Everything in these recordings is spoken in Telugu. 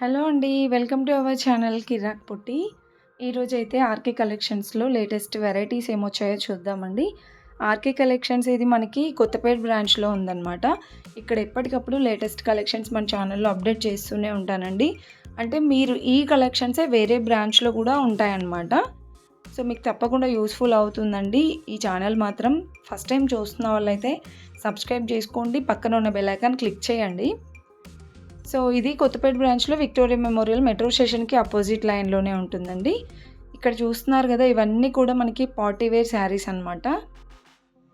హలో అండి. వెల్కమ్ టు అవర్ ఛానల్ కిరాక్ పొట్టి. ఈరోజైతే ఆర్‌కే కలెక్షన్స్‌లో లేటెస్ట్ వెరైటీస్ ఏమొచ్చాయో చూద్దామండి. ఆర్‌కే కలెక్షన్స్ ఇది మనకి కొత్తపేట బ్రాంచ్‌లో ఉందనమాట. ఇక్కడ ఎప్పటికప్పుడు లేటెస్ట్ కలెక్షన్స్ మన ఛానల్‌లో అప్డేట్ చేస్తూనే ఉంటానండి. అంటే మీరు ఈ కలెక్షన్సే వేరే బ్రాంచ్‌లో కూడా ఉంటాయన్నమాట. సో, మీకు తప్పకుండా యూజ్‌ఫుల్ అవుతుందండి. ఈ ఛానల్ మాత్రం ఫస్ట్ టైం చూస్తున్న వాళ్ళైతే సబ్స్క్రైబ్ చేసుకోండి. పక్కన ఉన్న బెల్ ఐకాన్ క్లిక్ చేయండి. సో, ఇది కొత్తపేట బ్రాంచ్‌లో విక్టోరియా మెమోరియల్ మెట్రో స్టేషన్‌కి అపోజిట్ లైన్‌లోనే ఉంటుందండి. ఇక్కడ చూస్తున్నారు గదా! ఇవన్నీ కూడా మనకి పార్టీ వేర్ శారీస్ అనమాట.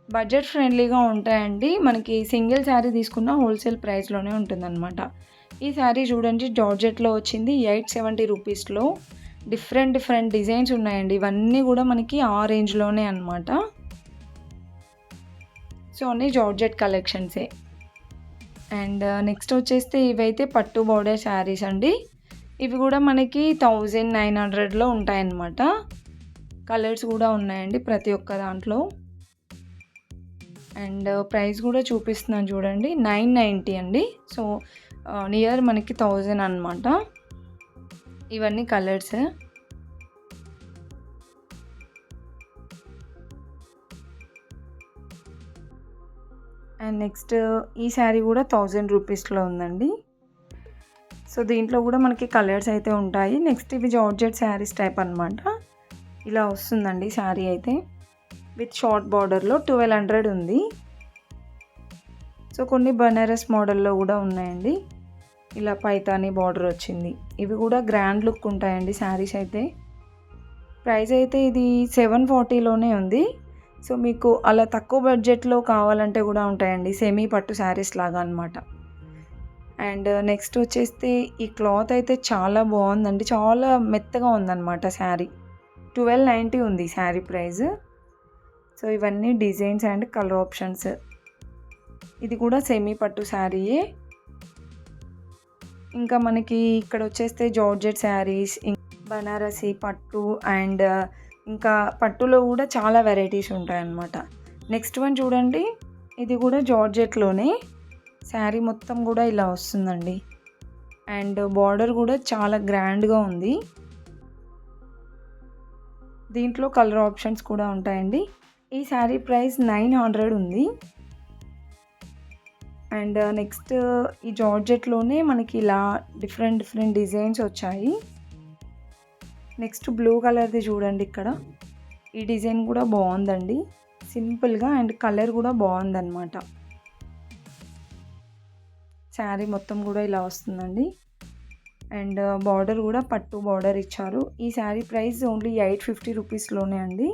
బడ్జెట్ ఫ్రెండ్లీగా ఉంటాయండి. మనకి సింగిల్ శారీ తీసుకున్న హోల్‌సేల్ ప్రైస్‌లోనే ఉంటుందనమాట. ఈ శారీ చూడండి జార్జెట్‌లో వచ్చింది. 870 రూపీస్‌లో డిఫరెంట్ డిజైన్స్ ఉన్నాయండి. ఇవన్నీ గూడా మనకి ఆ రేంజ్‌లోనే అనమాట. సో, అన్నీ జార్జెట్ కలెక్షన్సే. అండ్ నెక్స్ట్ వచ్చేస్తే ఇవైతే పట్టు బోర్డర్ శారీస్ అండి. ఇవి కూడా మనకి 1900లో ఉంటాయన్నమాట. కలర్స్ కూడా ఉన్నాయండి ప్రతి ఒక్క దాంట్లో. అండ్ ప్రైస్ కూడా చూపిస్తున్నాను చూడండి. 990 అండి. సో, నియర్ మనకి 1000 అనమాట. ఇవన్నీ కలర్స్. అండ్ నెక్స్ట్ ఈ శారీ కూడా 1000 రూపీస్‌లో ఉందండి. సో, దీంట్లో కూడా మనకి కలర్స్ అయితే ఉంటాయి. నెక్స్ట్ ఇవి జార్జెట్ శారీస్ టైప్ అనమాట. ఇలా వస్తుందండి శారీ అయితే. విత్ షార్ట్ బార్డర్‌లో 1200 ఉంది. సో, కొన్ని బనారస్ మోడల్‌లో కూడా ఉన్నాయండి. ఇలా పైతాని బార్డర్ వచ్చింది. ఇవి కూడా గ్రాండ్ లుక్ ఉంటాయండి శారీస్ అయితే. ప్రైస్ అయితే ఇది 740లోనే ఉంది. సో, మీకు అలా తక్కువ బడ్జెట్‌లో కావాలంటే కూడా ఉంటాయండి. సెమీ పట్టు శారీస్ లాగా అనమాట. అండ్ నెక్స్ట్ వచ్చేస్తే ఈ క్లాత్ అయితే చాలా బాగుందండి. చాలా మెత్తగా ఉందన్నమాట శారీ. 1290 ఉంది శారీ ప్రైస్. సో, ఇవన్నీ డిజైన్స్ అండ్ కలర్ ఆప్షన్స్. ఇది కూడా సెమీ పట్టు శారీయే. ఇంకా మనకి ఇక్కడ వచ్చేస్తే జార్జెట్ శారీస్, బనారసి పట్టు అండ్ ఇంకా పట్టులో కూడా చాలా వెరైటీస్ ఉంటాయన్నమాట. నెక్స్ట్ వన్ చూడండి. ఇది కూడా జార్జెట్లోనే శారీ మొత్తం కూడా ఇలా వస్తుందండి. అండ్ బార్డర్ కూడా చాలా గ్రాండ్గా ఉంది. దీంట్లో కలర్ ఆప్షన్స్ కూడా ఉంటాయండి. ఈ శారీ ప్రైస్ 900 ఉంది. అండ్ నెక్స్ట్ ఈ జార్జెట్లోనే మనకి ఇలా డిఫరెంట్ డిజైన్స్ వచ్చాయి. నెక్స్ట్ బ్లూ కలర్ది చూడండి ఇక్కడ. ఈ డిజైన్ కూడా బాగుందండి. సింపుల్గా అండ్ కలర్ కూడా బాగుందన్నమాట. శారీ మొత్తం కూడా ఇలా వస్తుందండి. అండ్ బార్డర్ కూడా పట్టు బార్డర్ ఇచ్చారు. ఈ శారీ ప్రైస్ ఓన్లీ 850 రూపీస్లోనే అండి.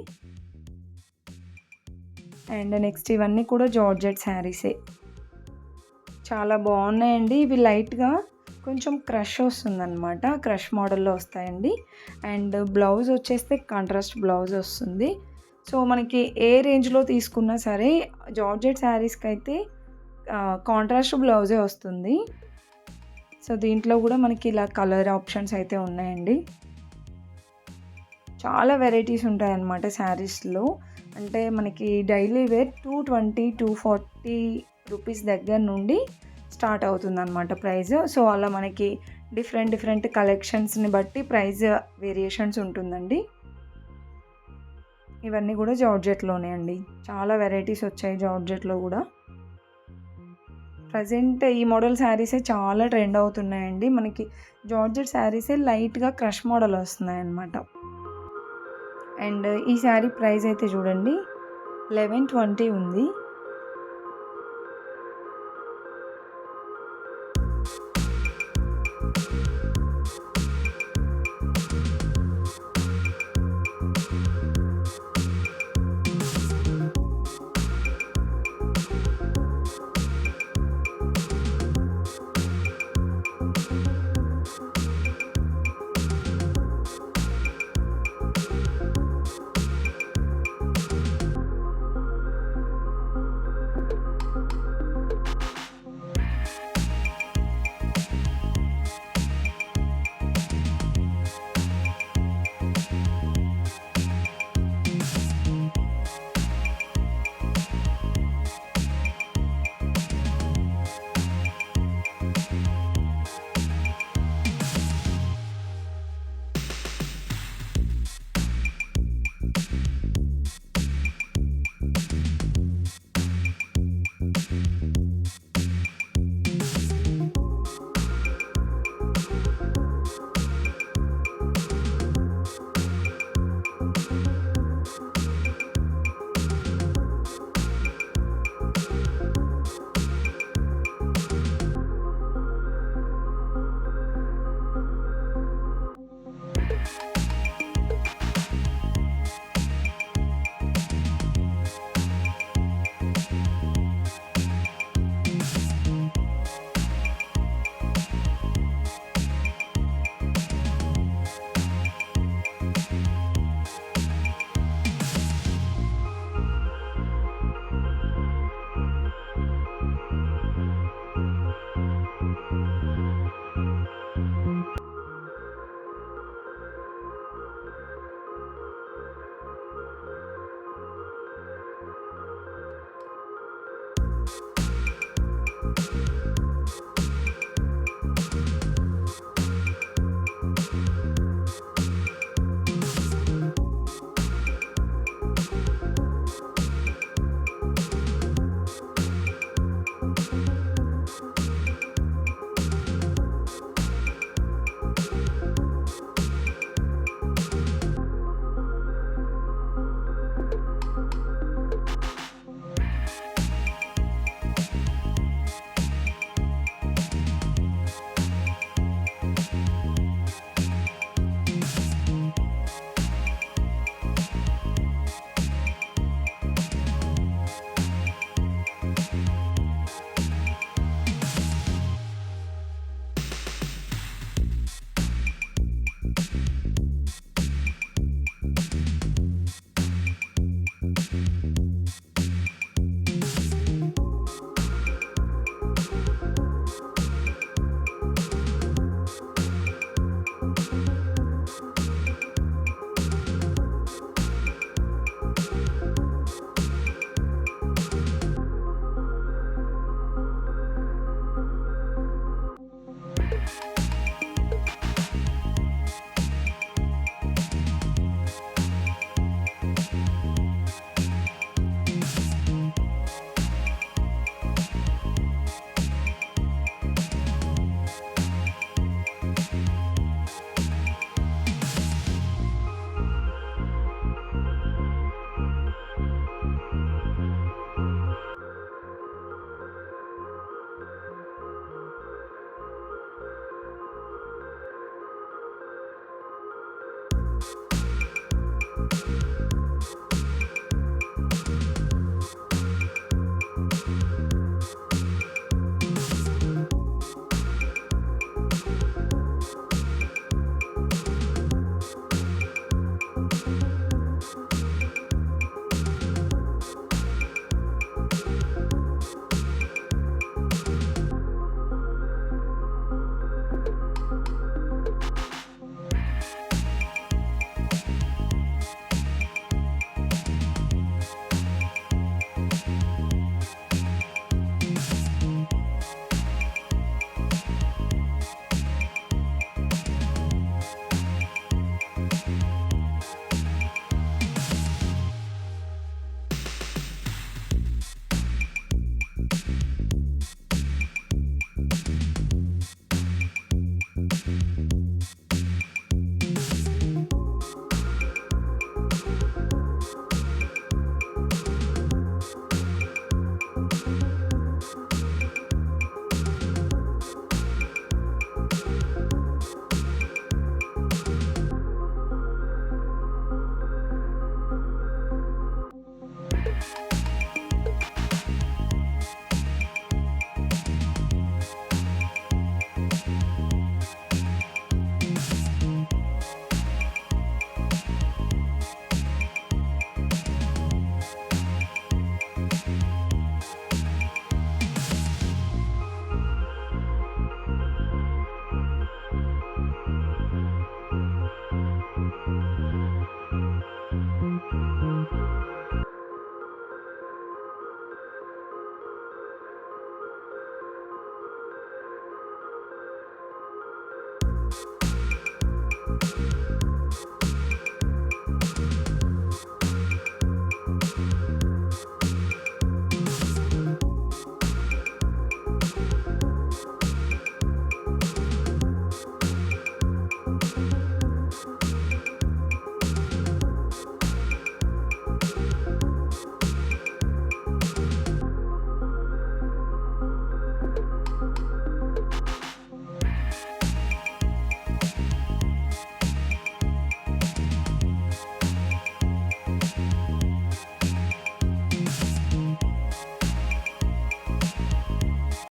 అండ్ నెక్స్ట్ ఇవన్నీ కూడా జార్జెట్ శారీసే. చాలా బాగున్నాయండి. ఇవి లైట్గా కొంచెం క్రష్ వస్తుందన్నమాట. క్రష్ మోడల్లో వస్తాయండి. అండ్ బ్లౌజ్ వచ్చేస్తే కాంట్రాస్ట్ బ్లౌజ్ వస్తుంది. సో, మనకి ఏ రేంజ్లో తీసుకున్నా సరే జార్జెట్ శారీస్కి అయితే కాంట్రాస్ట్ బ్లౌజే వస్తుంది. సో, దీంట్లో కూడా మనకి ఇలా కలర్ ఆప్షన్స్ అయితే ఉన్నాయండి. చాలా వెరైటీస్ ఉంటాయన్నమాట శారీస్లో. అంటే మనకి డైలీ వేర్ 220, 240 రూపీస్ దగ్గర నుండి స్టార్ట్ అవుతుందన్నమాట ప్రైస్. సో, అలా మనకి డిఫరెంట్ కలెక్షన్స్ని బట్టి ప్రైస్ వేరియేషన్స్ ఉంటుందండి. ఇవన్నీ కూడా జార్జెట్లోనే అండి. చాలా వెరైటీస్ వచ్చాయి జార్జెట్లో కూడా. ప్రజెంట్ ఈ మోడల్ శారీసే చాలా ట్రెండ్ అవుతున్నాయండి. మనకి జార్జెట్ శారీసే లైట్గా క్రష్ మోడల్ వస్తున్నాయన్నమాట. అండ్ ఈ శారీ ప్రైస్ అయితే చూడండి 1120 ఉంది.